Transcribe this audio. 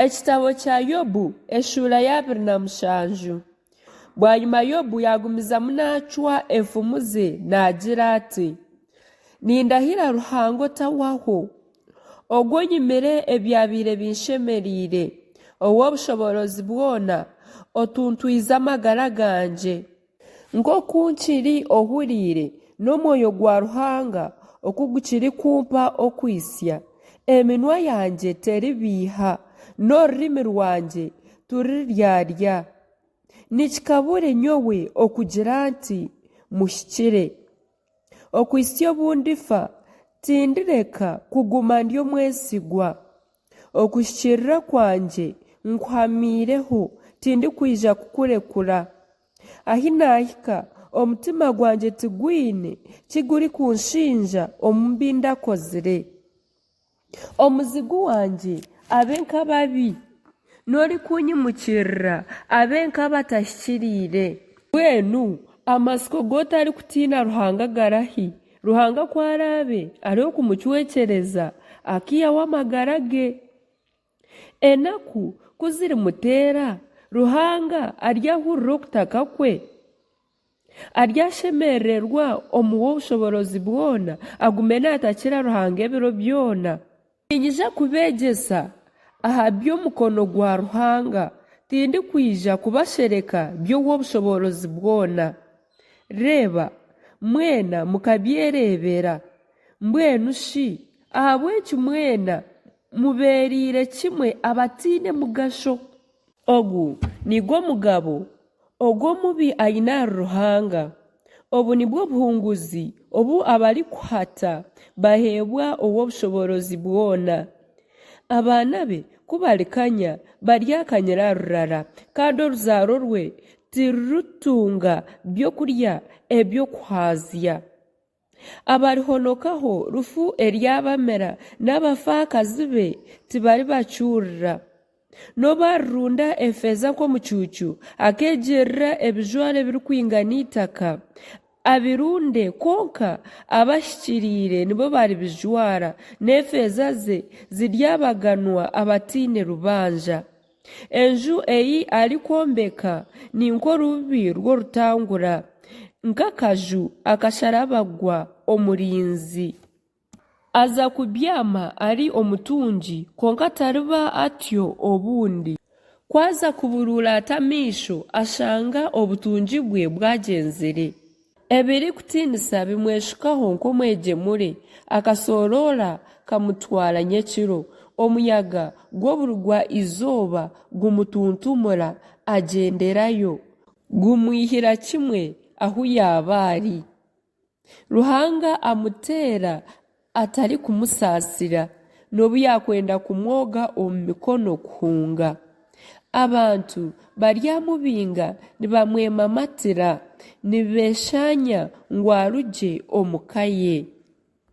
Ekitabo kya Yobu eshura ya 27. Bwanyuma Yobu yagumizamu nacwa enfumu ze nagira ati, nindahira Ruhango tawaho ogwo nyimire ebyabiire binshemerire, ow'obushoborozi bwona otuntwiza amagara ganje. Nk'okunkiri ohuriire n'omwoyo gwa Ruhanga okugukiri kumpa okwisya, eminwa yanje teribiiha n'orurimi rwanje turiryarya. Nikikabure nyowe okugira nti muhikire, okwisya obundifa tindireka kuguma ndi omwesigwa. Okuhikirira kwanje nkuhamiireho tindikwija kukurekura. Ahi nahika omutima gwanje tigwine kiguri kunshinja omu mbi ndakozire. Omuzigu wanje abe nk'ababi, nori kunyimukirira abe nk'abatahikiriire. Mbwenu amasiko g'otari kutiina Ruhanga garahi? Ruhanga kwarabe ariho kumucwekereza akiyaho amagara ge. Enaku kuzirimuteera Ruhanga aryahurira okutaka kwe, aryashemererwa omu w'obushoborozi bwona agume natakira Ruhanga ebiro byona. Ninyija kubegesa aha by'omukono gwa Ruhanga, tindikwija kubashereka by'ow'obushoborozi bwona. Reba mwena mukabyerebera. Mbwenu shi ahabw'eki mwena mubeeriire kimwe abatiine mugasho. Ogu nigwo mugabo ogw'omubi aine aha Ruhanga. Obu nibwo buhunguzi obu abarikuhata baheebwa ow'obushoborozi bwona. Abaana be kubarikanya baryakanyira rurara, kandi oruzaaro rwe tirutunga byokurya eby'okuhaazya. Abarihonokaho rufu eryabamera n'abafaakazi be tibaribacyurira. N'obarunda efeeza nk'omucuucu akeegirira ebijwaro ebirikwingana itaka, abirunde konka abahikiriire nibo baribijwara, n'efeeza ze ziryabaganwa abatiine rubanja. Enju eyi arikwombeka ni nk'orubi rw'orutangura, nk'akaju akasharabagwa omurinzi. Aza kubyama ari omutungi konka tariba atyo obundi. Kwaza kuburuura ata amiisho ashanga obutungi bwe bwagenzere. Ebiri kutiinisa bimweshukaho nk'omwegemure, akasooroora kamutwara nyekiro. Omuyaga gw'oburugwa izooba gumutuntumura agenderayo, gumwihira kimwe ahu yaaba ari. Ruhanga amuteera atari kumusaasira, n'obu yakwenda kumwoga omu mikono kuhunga. Abantu baryamubinga nibamwemamatira, nibeshanya ngu arugye omu ka ye.